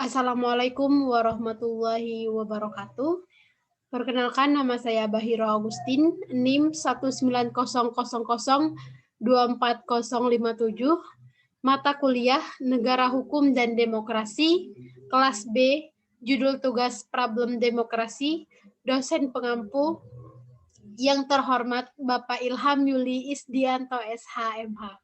Assalamualaikum warahmatullahi wabarakatuh. Perkenalkan, nama saya Bahiro Agustin, NIM 19000240057, mata kuliah Negara Hukum dan Demokrasi, kelas B, judul tugas Problem Demokrasi, dosen pengampu yang terhormat Bapak Ilham Yuli Isdianto SH.MH.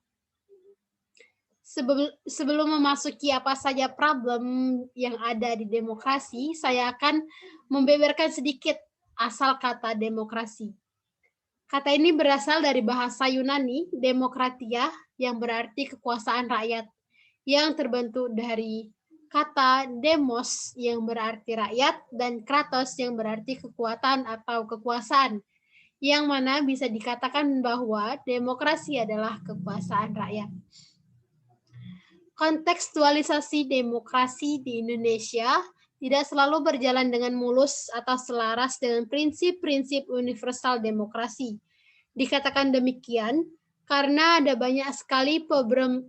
Sebelum memasuki apa saja problem yang ada di demokrasi, saya akan membeberkan sedikit asal kata demokrasi. Kata ini berasal dari bahasa Yunani, demokratia, yang berarti kekuasaan rakyat, yang terbentuk dari kata demos yang berarti rakyat dan kratos yang berarti kekuatan atau kekuasaan, yang mana bisa dikatakan bahwa demokrasi adalah kekuasaan rakyat. Kontekstualisasi demokrasi di Indonesia tidak selalu berjalan dengan mulus atau selaras dengan prinsip-prinsip universal demokrasi. Dikatakan demikian karena ada banyak sekali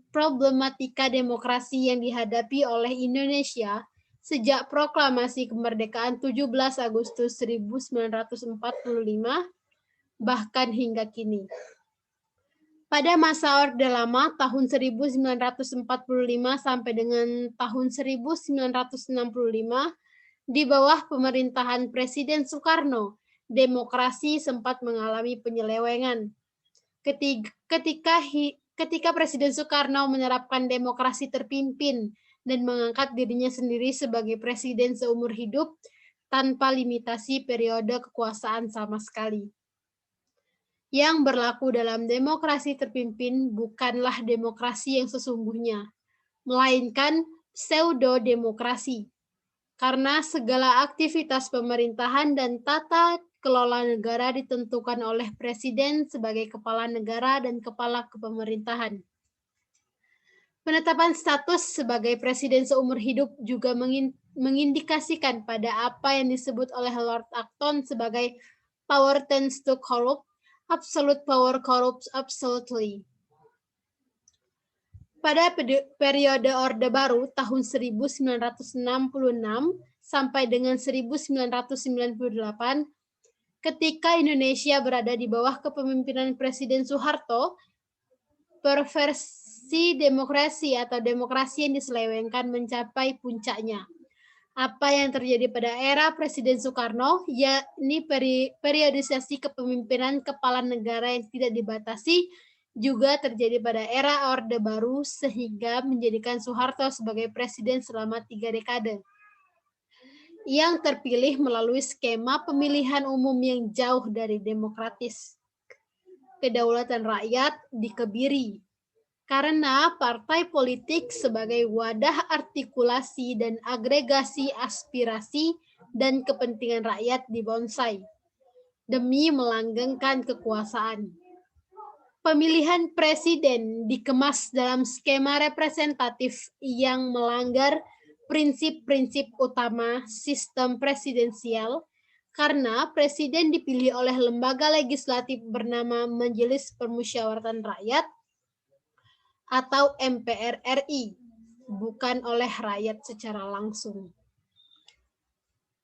problematika demokrasi yang dihadapi oleh Indonesia sejak proklamasi kemerdekaan 17 Agustus 1945 bahkan hingga kini. Pada masa Orde Lama tahun 1945 sampai dengan tahun 1965, di bawah pemerintahan Presiden Soekarno, demokrasi sempat mengalami penyelewengan. Ketika Presiden Soekarno menerapkan demokrasi terpimpin dan mengangkat dirinya sendiri sebagai presiden seumur hidup tanpa limitasi periode kekuasaan sama sekali. Yang berlaku dalam demokrasi terpimpin bukanlah demokrasi yang sesungguhnya, melainkan pseudo-demokrasi. Karena segala aktivitas pemerintahan dan tata kelola negara ditentukan oleh presiden sebagai kepala negara dan kepala kepemerintahan. Penetapan status sebagai presiden seumur hidup juga mengindikasikan pada apa yang disebut oleh Lord Acton sebagai power tends to corrupt. Absolute power corrupts absolutely. Pada periode Orde Baru tahun 1966 sampai dengan 1998, ketika Indonesia berada di bawah kepemimpinan Presiden Soeharto, perversi demokrasi atau demokrasi yang diselewengkan mencapai puncaknya. Apa yang terjadi pada era Presiden Soekarno, yakni periodisasi kepemimpinan kepala negara yang tidak dibatasi, juga terjadi pada era Orde Baru sehingga menjadikan Soeharto sebagai presiden selama 3 dekade. Yang terpilih melalui skema pemilihan umum yang jauh dari demokratis. Kedaulatan rakyat dikebiri. Karena partai politik sebagai wadah artikulasi dan agregasi aspirasi dan kepentingan rakyat dibonsai demi melanggengkan kekuasaan. Pemilihan presiden dikemas dalam skema representatif yang melanggar prinsip-prinsip utama sistem presidensial karena presiden dipilih oleh lembaga legislatif bernama Majelis Permusyawaratan Rakyat atau MPR RI, bukan oleh rakyat secara langsung.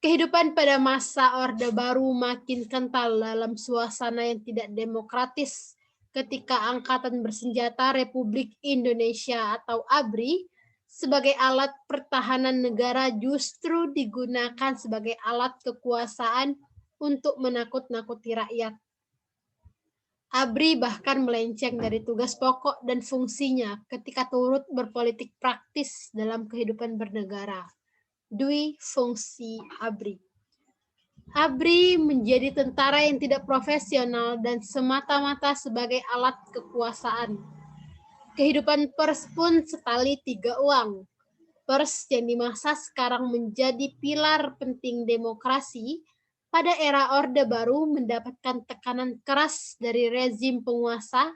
Kehidupan pada masa Orde Baru makin kental dalam suasana yang tidak demokratis ketika Angkatan Bersenjata Republik Indonesia atau ABRI sebagai alat pertahanan negara justru digunakan sebagai alat kekuasaan untuk menakut-nakuti rakyat. ABRI bahkan melenceng dari tugas pokok dan fungsinya ketika turut berpolitik praktis dalam kehidupan bernegara. Dui fungsi ABRI. ABRI menjadi tentara yang tidak profesional dan semata-mata sebagai alat kekuasaan. Kehidupan pers pun setali 3 uang. Pers yang di masa sekarang menjadi pilar penting demokrasi, pada era Orde Baru mendapatkan tekanan keras dari rezim penguasa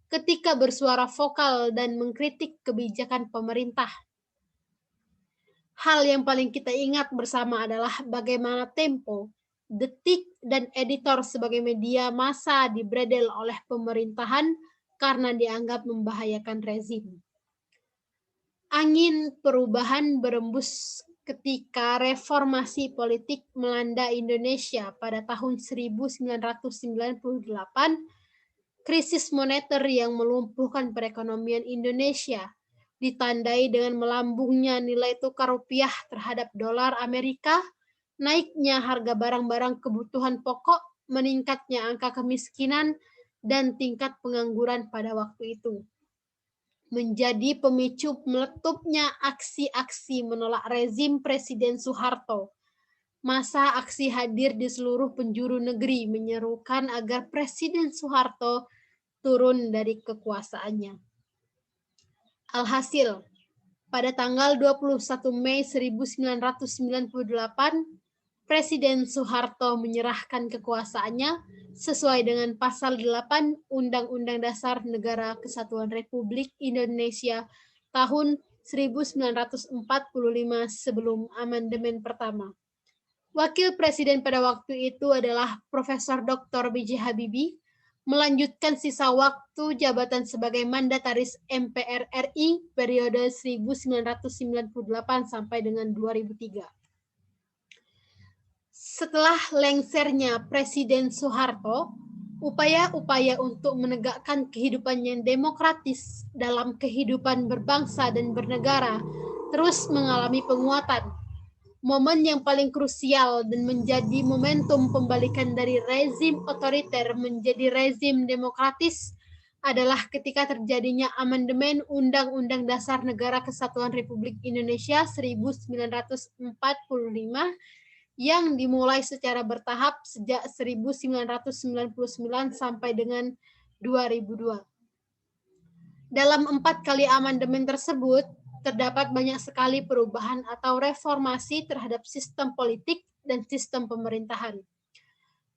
ketika bersuara vokal dan mengkritik kebijakan pemerintah. Hal yang paling kita ingat bersama adalah bagaimana Tempo, Detik, dan Editor sebagai media massa dibredel oleh pemerintahan karena dianggap membahayakan rezim. Angin perubahan berembus ketika reformasi politik melanda Indonesia pada tahun 1998, krisis moneter yang melumpuhkan perekonomian Indonesia ditandai dengan melambungnya nilai tukar rupiah terhadap dolar Amerika, naiknya harga barang-barang kebutuhan pokok, meningkatnya angka kemiskinan, dan tingkat pengangguran pada waktu itu. Menjadi pemicu meletupnya aksi-aksi menolak rezim Presiden Soeharto. Masa aksi hadir di seluruh penjuru negeri menyerukan agar Presiden Soeharto turun dari kekuasaannya. Alhasil, pada tanggal 21 Mei 1998, Presiden Soeharto menyerahkan kekuasaannya sesuai dengan pasal 8 Undang-Undang Dasar Negara Kesatuan Republik Indonesia tahun 1945 sebelum amandemen pertama. Wakil Presiden pada waktu itu adalah Profesor Dr. B.J. Habibie, melanjutkan sisa waktu jabatan sebagai mandataris MPR RI periode 1998 sampai dengan 2003. Setelah lengsernya Presiden Soeharto, upaya-upaya untuk menegakkan kehidupan yang demokratis dalam kehidupan berbangsa dan bernegara terus mengalami penguatan. Momen yang paling krusial dan menjadi momentum pembalikan dari rezim otoriter menjadi rezim demokratis adalah ketika terjadinya amandemen Undang-Undang Dasar Negara Kesatuan Republik Indonesia 1945 yang dimulai secara bertahap sejak 1999 sampai dengan 2002. Dalam 4 kali amandemen tersebut, terdapat banyak sekali perubahan atau reformasi terhadap sistem politik dan sistem pemerintahan.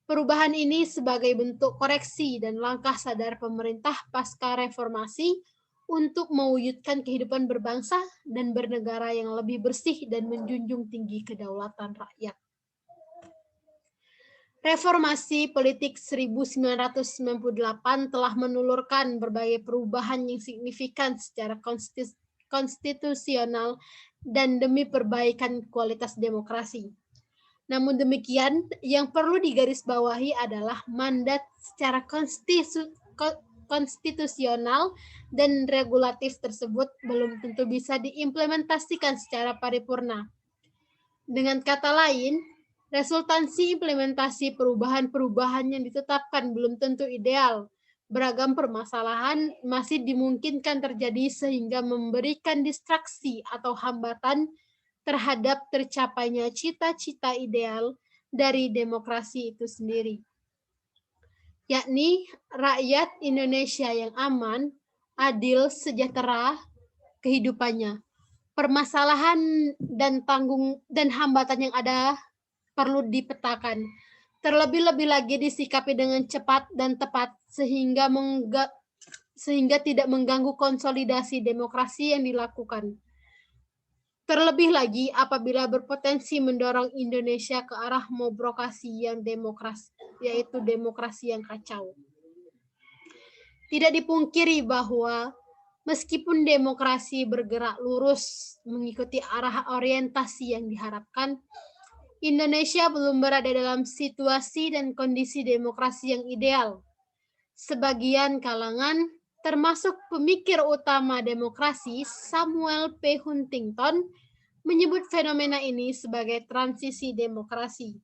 Perubahan ini sebagai bentuk koreksi dan langkah sadar pemerintah pasca reformasi untuk mewujudkan kehidupan berbangsa dan bernegara yang lebih bersih dan menjunjung tinggi kedaulatan rakyat. Reformasi politik 1998 telah menelurkan berbagai perubahan yang signifikan secara konstitusional dan demi perbaikan kualitas demokrasi. Namun demikian, yang perlu digarisbawahi adalah mandat secara konstitusional dan regulatif tersebut belum tentu bisa diimplementasikan secara paripurna. Dengan kata lain, resultansi implementasi perubahan-perubahan yang ditetapkan belum tentu ideal. Beragam permasalahan masih dimungkinkan terjadi sehingga memberikan distraksi atau hambatan terhadap tercapainya cita-cita ideal dari demokrasi itu sendiri, yakni rakyat Indonesia yang aman, adil, sejahtera kehidupannya. Permasalahan dan hambatan yang ada perlu dipetakan. Terlebih-lebih lagi disikapi dengan cepat dan tepat sehingga tidak mengganggu konsolidasi demokrasi yang dilakukan. Terlebih lagi apabila berpotensi mendorong Indonesia ke arah mobrokasi yang yaitu demokrasi yang kacau. Tidak dipungkiri bahwa meskipun demokrasi bergerak lurus mengikuti arah orientasi yang diharapkan, Indonesia belum berada dalam situasi dan kondisi demokrasi yang ideal. Sebagian kalangan, termasuk pemikir utama demokrasi Samuel P. Huntington, menyebut fenomena ini sebagai transisi demokrasi.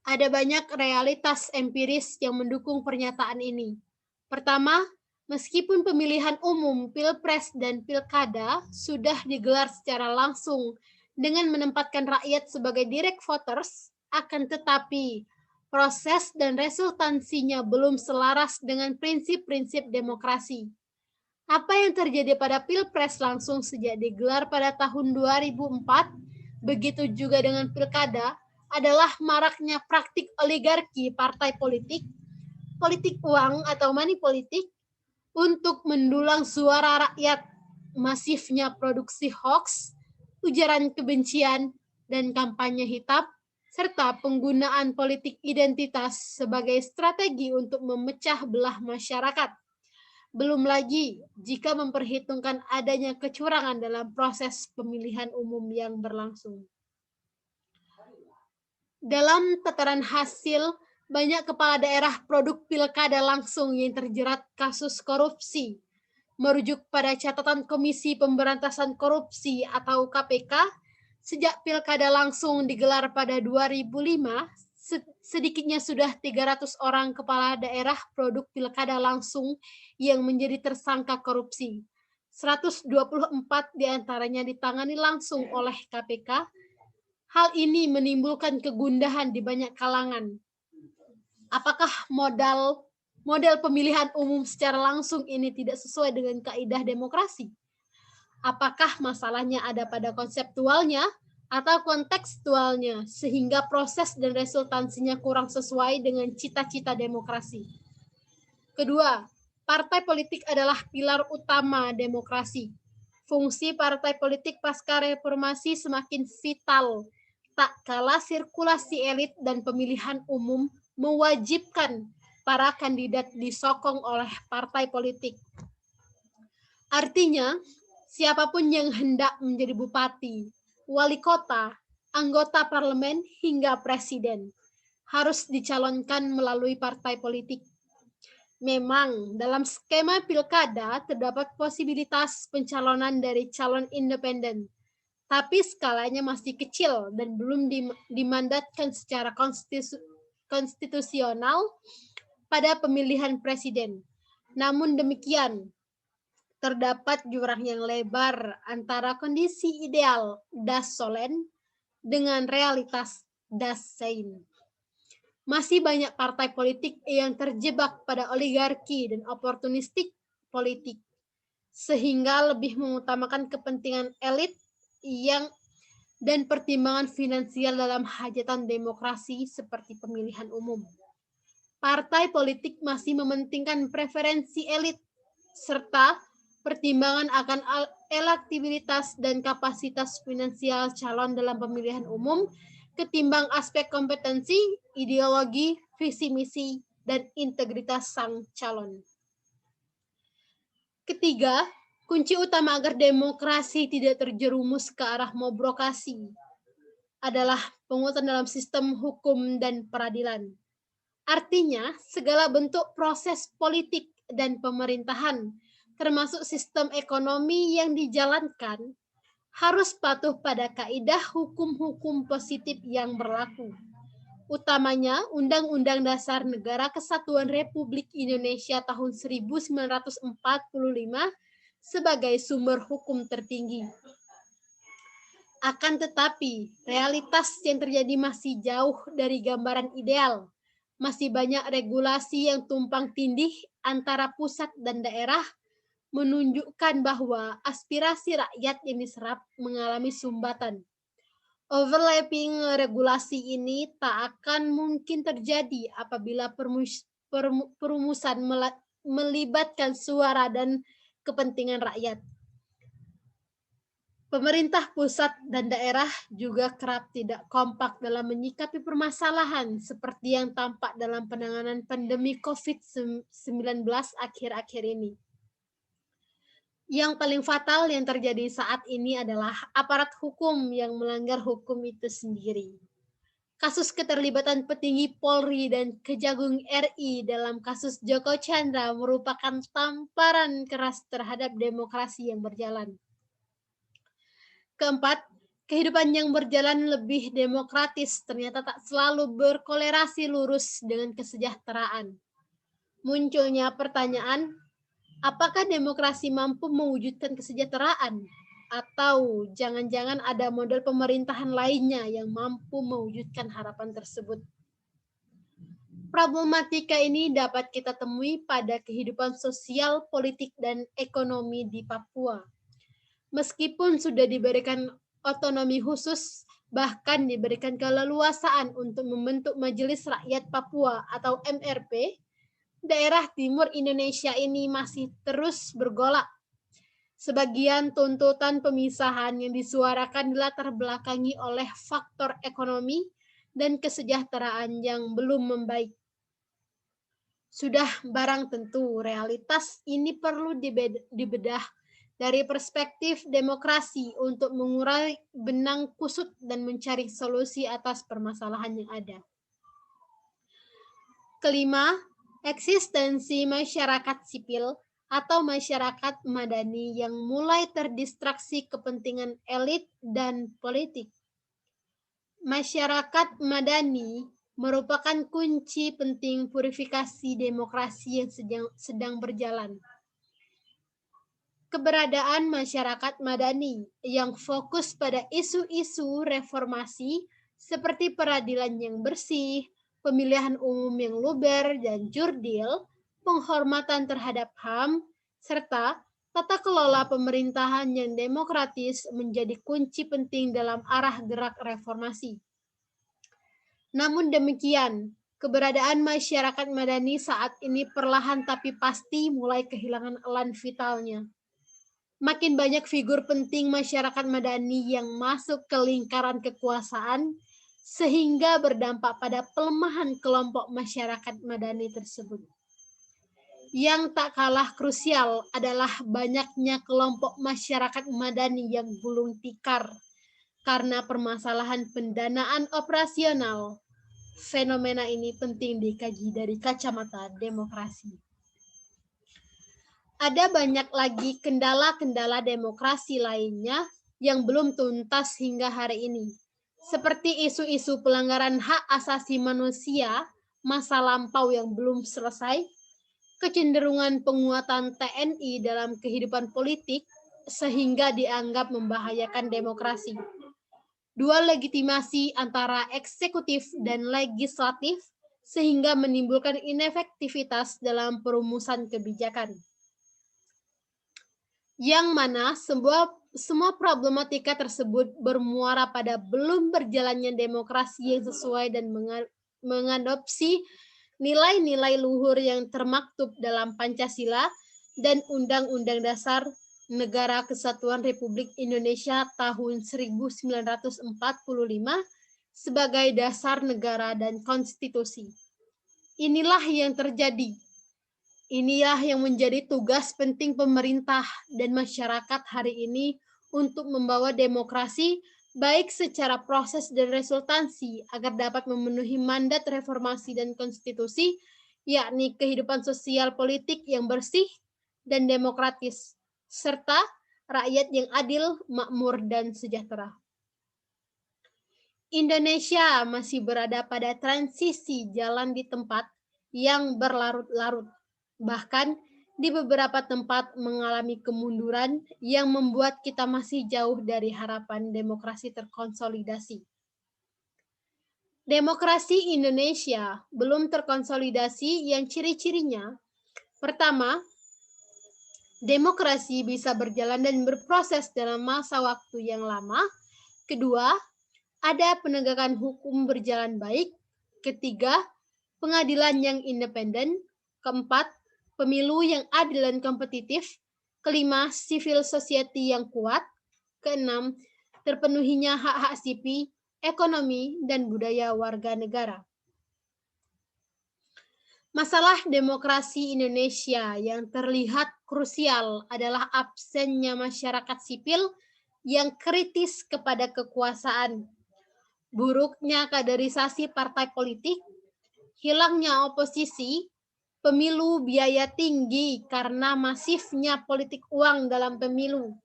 Ada banyak realitas empiris yang mendukung pernyataan ini. Pertama, meskipun pemilihan umum, pilpres, dan pilkada sudah digelar secara langsung dengan menempatkan rakyat sebagai direct voters, akan tetapi proses dan resultansinya belum selaras dengan prinsip-prinsip demokrasi. Apa yang terjadi pada pilpres langsung sejak digelar pada tahun 2004, begitu juga dengan pilkada, adalah maraknya praktik oligarki partai politik uang atau money politik, untuk mendulang suara rakyat, masifnya produksi hoax, ujaran kebencian, dan kampanye hitam, serta penggunaan politik identitas sebagai strategi untuk memecah belah masyarakat. Belum lagi jika memperhitungkan adanya kecurangan dalam proses pemilihan umum yang berlangsung. Dalam tataran hasil, banyak kepala daerah produk pilkada langsung yang terjerat kasus korupsi. Merujuk pada catatan Komisi Pemberantasan Korupsi atau KPK, sejak pilkada langsung digelar pada 2005, sedikitnya sudah 300 orang kepala daerah produk pilkada langsung yang menjadi tersangka korupsi. 124 diantaranya ditangani langsung oleh KPK. Hal ini menimbulkan kegundahan di banyak kalangan. Apakah model pemilihan umum secara langsung ini tidak sesuai dengan kaidah demokrasi? Apakah masalahnya ada pada konseptualnya atau kontekstualnya sehingga proses dan resultansinya kurang sesuai dengan cita-cita demokrasi? Kedua, partai politik adalah pilar utama demokrasi. Fungsi partai politik pasca reformasi semakin vital, tak kalah sirkulasi elit dan pemilihan umum mewajibkan para kandidat disokong oleh partai politik. Artinya, siapapun yang hendak menjadi bupati, wali kota, anggota parlemen, hingga presiden harus dicalonkan melalui partai politik. Memang dalam skema pilkada terdapat posibilitas pencalonan dari calon independen, tapi skalanya masih kecil dan belum dimandatkan secara konstitusional pada pemilihan presiden. Namun demikian, terdapat jurang yang lebar antara kondisi ideal das Solem dengan realitas das Sein. Masih banyak partai politik yang terjebak pada oligarki dan oportunistik politik, sehingga lebih mengutamakan kepentingan elit dan pertimbangan finansial dalam hajatan demokrasi seperti pemilihan umum. Partai politik masih mementingkan preferensi elit serta pertimbangan akan elektabilitas dan kapasitas finansial calon dalam pemilihan umum ketimbang aspek kompetensi, ideologi, visi misi, dan integritas sang calon. Ketiga, kunci utama agar demokrasi tidak terjerumus ke arah mobrokasi adalah penguatan dalam sistem hukum dan peradilan. Artinya, segala bentuk proses politik dan pemerintahan, termasuk sistem ekonomi yang dijalankan, harus patuh pada kaidah hukum-hukum positif yang berlaku. Utamanya Undang-Undang Dasar Negara Kesatuan Republik Indonesia tahun 1945 sebagai sumber hukum tertinggi. Akan tetapi, realitas yang terjadi masih jauh dari gambaran ideal. Masih banyak regulasi yang tumpang tindih antara pusat dan daerah, menunjukkan bahwa aspirasi rakyat yang diserap mengalami sumbatan. Overlapping regulasi ini tak akan mungkin terjadi apabila perumusan melibatkan suara dan kepentingan rakyat. Pemerintah pusat dan daerah juga kerap tidak kompak dalam menyikapi permasalahan seperti yang tampak dalam penanganan pandemi COVID-19 akhir-akhir ini. Yang paling fatal yang terjadi saat ini adalah aparat hukum yang melanggar hukum itu sendiri. Kasus keterlibatan petinggi Polri dan Kejagung RI dalam kasus Joko Chandra merupakan tamparan keras terhadap demokrasi yang berjalan. Keempat, kehidupan yang berjalan lebih demokratis ternyata tak selalu berkolerasi lurus dengan kesejahteraan. Munculnya pertanyaan, apakah demokrasi mampu mewujudkan kesejahteraan? Atau jangan-jangan ada model pemerintahan lainnya yang mampu mewujudkan harapan tersebut? Problematika ini dapat kita temui pada kehidupan sosial, politik, dan ekonomi di Papua. Meskipun sudah diberikan otonomi khusus, bahkan diberikan keleluasaan untuk membentuk Majelis Rakyat Papua atau MRP, daerah timur Indonesia ini masih terus bergolak. Sebagian tuntutan pemisahan yang disuarakan dilatar belakangi oleh faktor ekonomi dan kesejahteraan yang belum membaik. Sudah barang tentu realitas ini perlu dibedah dari perspektif demokrasi untuk mengurai benang kusut dan mencari solusi atas permasalahan yang ada. Kelima, eksistensi masyarakat sipil atau masyarakat madani yang mulai terdistraksi kepentingan elit dan politik. Masyarakat madani merupakan kunci penting purifikasi demokrasi yang sedang berjalan. Keberadaan masyarakat madani yang fokus pada isu-isu reformasi seperti peradilan yang bersih, pemilihan umum yang luber dan jurdil, penghormatan terhadap HAM, serta tata kelola pemerintahan yang demokratis menjadi kunci penting dalam arah gerak reformasi. Namun demikian, keberadaan masyarakat madani saat ini perlahan tapi pasti mulai kehilangan elan vitalnya. Makin banyak figur penting masyarakat madani yang masuk ke lingkaran kekuasaan, sehingga berdampak pada pelemahan kelompok masyarakat madani tersebut. Yang tak kalah krusial adalah banyaknya kelompok masyarakat madani yang gulung tikar karena permasalahan pendanaan operasional. Fenomena ini penting dikaji dari kacamata demokrasi. Ada banyak lagi kendala-kendala demokrasi lainnya yang belum tuntas hingga hari ini, seperti isu-isu pelanggaran hak asasi manusia masa lampau yang belum selesai, kecenderungan penguatan TNI dalam kehidupan politik sehingga dianggap membahayakan demokrasi. Dua legitimasi antara eksekutif dan legislatif sehingga menimbulkan inefektivitas dalam perumusan kebijakan. Yang mana semua problematika tersebut bermuara pada belum berjalannya demokrasi yang sesuai dan mengadopsi nilai-nilai luhur yang termaktub dalam Pancasila dan Undang-Undang Dasar Negara Kesatuan Republik Indonesia tahun 1945 sebagai dasar negara dan konstitusi. Inilah yang terjadi. Inilah yang menjadi tugas penting pemerintah dan masyarakat hari ini untuk membawa demokrasi baik secara proses dan resultansi agar dapat memenuhi mandat reformasi dan konstitusi, yakni kehidupan sosial politik yang bersih dan demokratis, serta rakyat yang adil, makmur, dan sejahtera. Indonesia masih berada pada transisi jalan di tempat yang berlarut-larut. Bahkan di beberapa tempat mengalami kemunduran yang membuat kita masih jauh dari harapan demokrasi terkonsolidasi. Demokrasi Indonesia belum terkonsolidasi yang ciri-cirinya. Pertama, demokrasi bisa berjalan dan berproses dalam masa waktu yang lama. Kedua, ada penegakan hukum berjalan baik. Ketiga, pengadilan yang independen. Keempat, pemilu yang adil dan kompetitif. Kelima, civil society yang kuat. Keenam, terpenuhinya hak-hak sipil, ekonomi, dan budaya warga negara. Masalah demokrasi Indonesia yang terlihat krusial adalah absennya masyarakat sipil yang kritis kepada kekuasaan, buruknya kaderisasi partai politik, hilangnya oposisi, pemilu biaya tinggi karena masifnya politik uang dalam pemilu,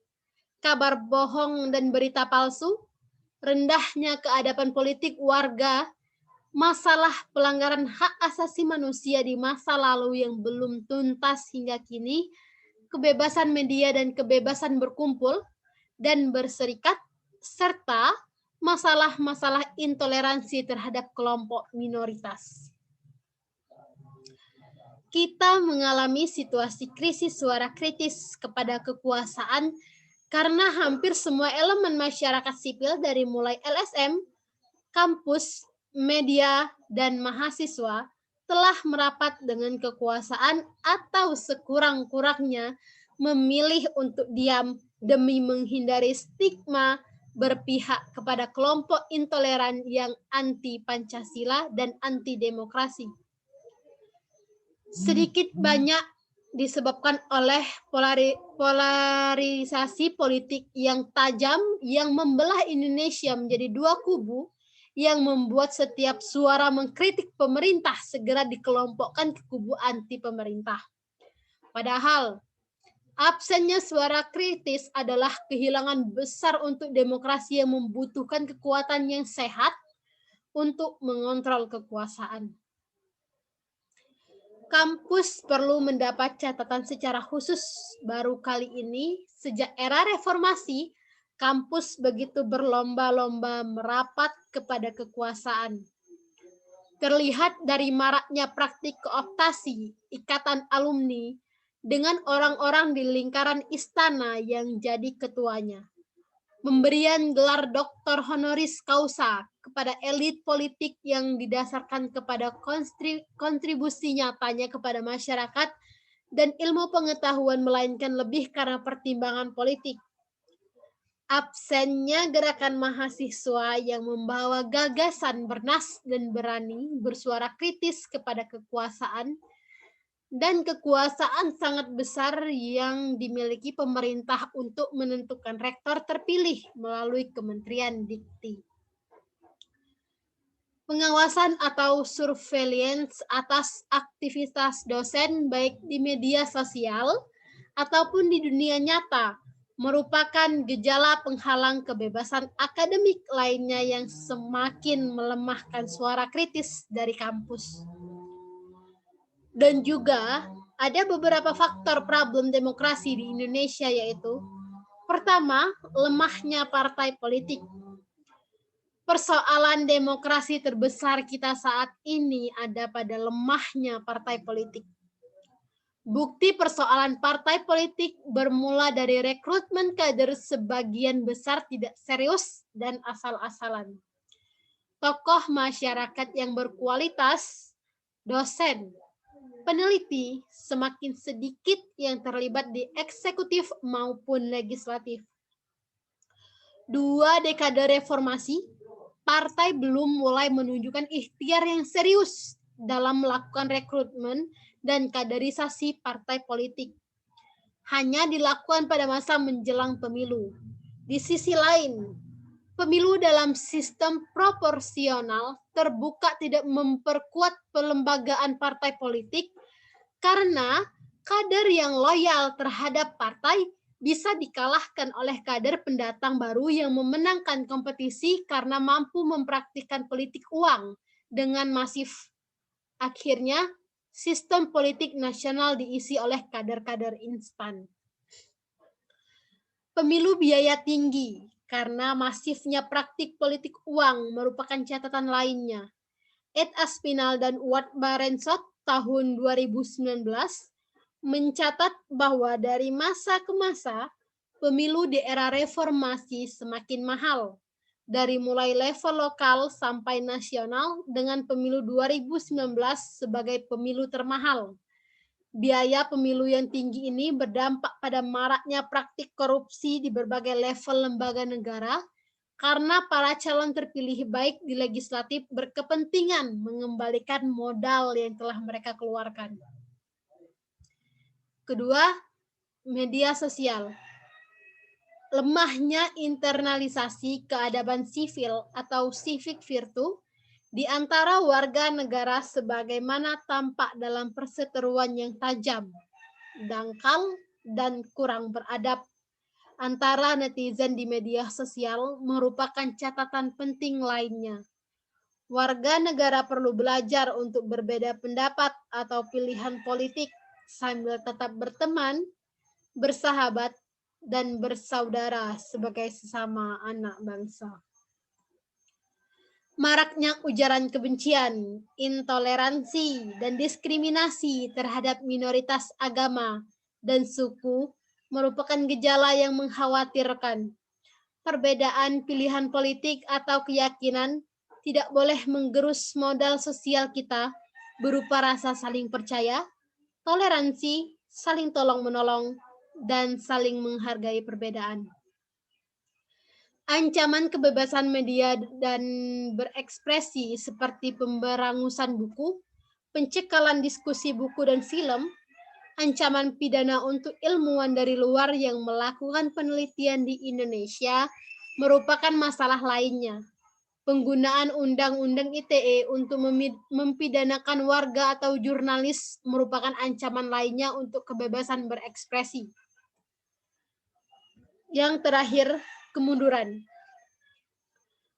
kabar bohong dan berita palsu, rendahnya keadaban politik warga, masalah pelanggaran hak asasi manusia di masa lalu yang belum tuntas hingga kini, kebebasan media dan kebebasan berkumpul dan berserikat, serta masalah-masalah intoleransi terhadap kelompok minoritas. Kita mengalami situasi krisis suara kritis kepada kekuasaan karena hampir semua elemen masyarakat sipil dari mulai LSM, kampus, media, dan mahasiswa telah merapat dengan kekuasaan atau sekurang-kurangnya memilih untuk diam demi menghindari stigma berpihak kepada kelompok intoleran yang anti Pancasila dan anti demokrasi. sedikit banyak disebabkan oleh polarisasi politik yang tajam yang membelah Indonesia menjadi dua kubu yang membuat setiap suara mengkritik pemerintah segera dikelompokkan ke kubu anti pemerintah. Padahal absennya suara kritis adalah kehilangan besar untuk demokrasi yang membutuhkan kekuatan yang sehat untuk mengontrol kekuasaan. Kampus perlu mendapat catatan secara khusus. Baru kali ini, sejak era reformasi, kampus begitu berlomba-lomba merapat kepada kekuasaan. Terlihat dari maraknya praktik kooptasi ikatan alumni dengan orang-orang di lingkaran istana yang jadi ketuanya. Pemberian gelar doktor honoris causa kepada elit politik yang didasarkan kepada kontribusi nyatanya kepada masyarakat dan ilmu pengetahuan melainkan lebih karena pertimbangan politik. Absennya gerakan mahasiswa yang membawa gagasan bernas dan berani bersuara kritis kepada kekuasaan dan kekuasaan sangat besar yang dimiliki pemerintah untuk menentukan rektor terpilih melalui Kementerian Dikti. Pengawasan atau surveillance atas aktivitas dosen baik di media sosial ataupun di dunia nyata merupakan gejala penghalang kebebasan akademik lainnya yang semakin melemahkan suara kritis dari kampus. Dan juga ada beberapa faktor problem demokrasi di Indonesia, yaitu pertama, lemahnya partai politik. Persoalan demokrasi terbesar kita saat ini ada pada lemahnya partai politik. Bukti persoalan partai politik bermula dari rekrutmen kader sebagian besar tidak serius dan asal-asalan. Tokoh masyarakat yang berkualitas, dosen, peneliti semakin sedikit yang terlibat di eksekutif maupun legislatif. 2 dekade reformasi, partai belum mulai menunjukkan ikhtiar yang serius dalam melakukan rekrutmen dan kaderisasi partai politik. Hanya dilakukan pada masa menjelang pemilu. Di sisi lain, pemilu dalam sistem proporsional terbuka tidak memperkuat pelembagaan partai politik karena kader yang loyal terhadap partai bisa dikalahkan oleh kader pendatang baru yang memenangkan kompetisi karena mampu mempraktikkan politik uang dengan masif. Akhirnya, sistem politik nasional diisi oleh kader-kader instan. Pemilu biaya tinggi karena masifnya praktik politik uang merupakan catatan lainnya. Ed Aspinall dan Ward Barensot tahun 2019 mencatat bahwa dari masa ke masa, pemilu di era reformasi semakin mahal, dari mulai level lokal sampai nasional dengan pemilu 2019 sebagai pemilu termahal. Biaya pemilu yang tinggi ini berdampak pada maraknya praktik korupsi di berbagai level lembaga negara karena para calon terpilih baik di legislatif berkepentingan mengembalikan modal yang telah mereka keluarkan. Kedua, media sosial. Lemahnya internalisasi keadaban sivil atau civic virtue di antara warga negara sebagaimana tampak dalam perseteruan yang tajam, dangkal, dan kurang beradab antara netizen di media sosial merupakan catatan penting lainnya. Warga negara perlu belajar untuk berbeda pendapat atau pilihan politik sambil tetap berteman, bersahabat, dan bersaudara sebagai sesama anak bangsa. Maraknya ujaran kebencian, intoleransi, dan diskriminasi terhadap minoritas agama dan suku merupakan gejala yang mengkhawatirkan. Perbedaan pilihan politik atau keyakinan tidak boleh menggerus modal sosial kita berupa rasa saling percaya, toleransi, saling tolong-menolong, dan saling menghargai perbedaan. Ancaman kebebasan media dan berekspresi seperti pemberangusan buku, pencekalan diskusi buku dan film, ancaman pidana untuk ilmuwan dari luar yang melakukan penelitian di Indonesia merupakan masalah lainnya. Penggunaan Undang-Undang ITE untuk mempidanakan warga atau jurnalis merupakan ancaman lainnya untuk kebebasan berekspresi. Yang terakhir, kemunduran.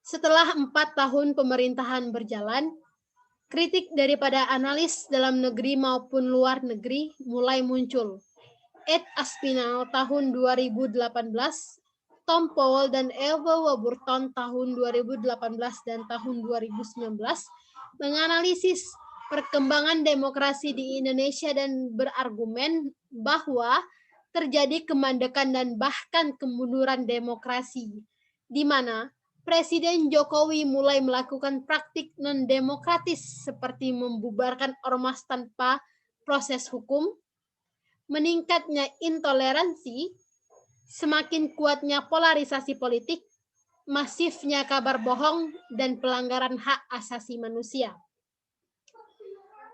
Setelah 4 tahun pemerintahan berjalan, kritik daripada analis dalam negeri maupun luar negeri mulai muncul. Ed Aspinall tahun 2018, Tom Powell dan Eva Warburton tahun 2018 dan tahun 2019 menganalisis perkembangan demokrasi di Indonesia dan berargumen bahwa terjadi kemandekan dan bahkan kemunduran demokrasi, di mana Presiden Jokowi mulai melakukan praktik non-demokratis seperti membubarkan ormas tanpa proses hukum, meningkatnya intoleransi, semakin kuatnya polarisasi politik, masifnya kabar bohong, dan pelanggaran hak asasi manusia.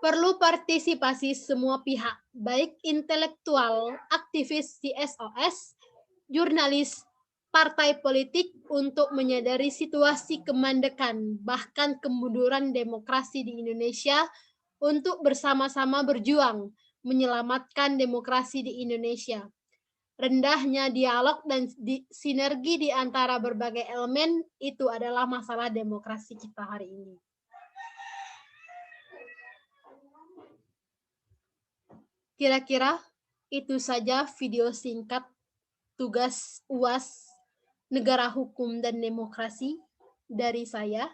Perlu partisipasi semua pihak, baik intelektual, aktivis di SOS, jurnalis, partai politik untuk menyadari situasi kemandekan, bahkan kemunduran demokrasi di Indonesia untuk bersama-sama berjuang menyelamatkan demokrasi di Indonesia. Rendahnya dialog dan sinergi di antara berbagai elemen itu adalah masalah demokrasi kita hari ini. Kira-kira itu saja video singkat tugas UAS Negara Hukum dan Demokrasi dari saya.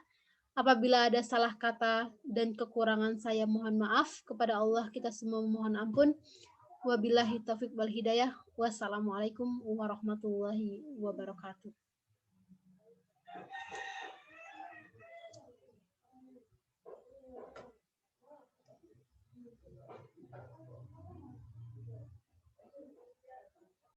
Apabila ada salah kata dan kekurangan saya mohon maaf. Kepada Allah kita semua mohon ampun. Wabillahi taufiq wal hidayah. Wassalamualaikum warahmatullahi wabarakatuh.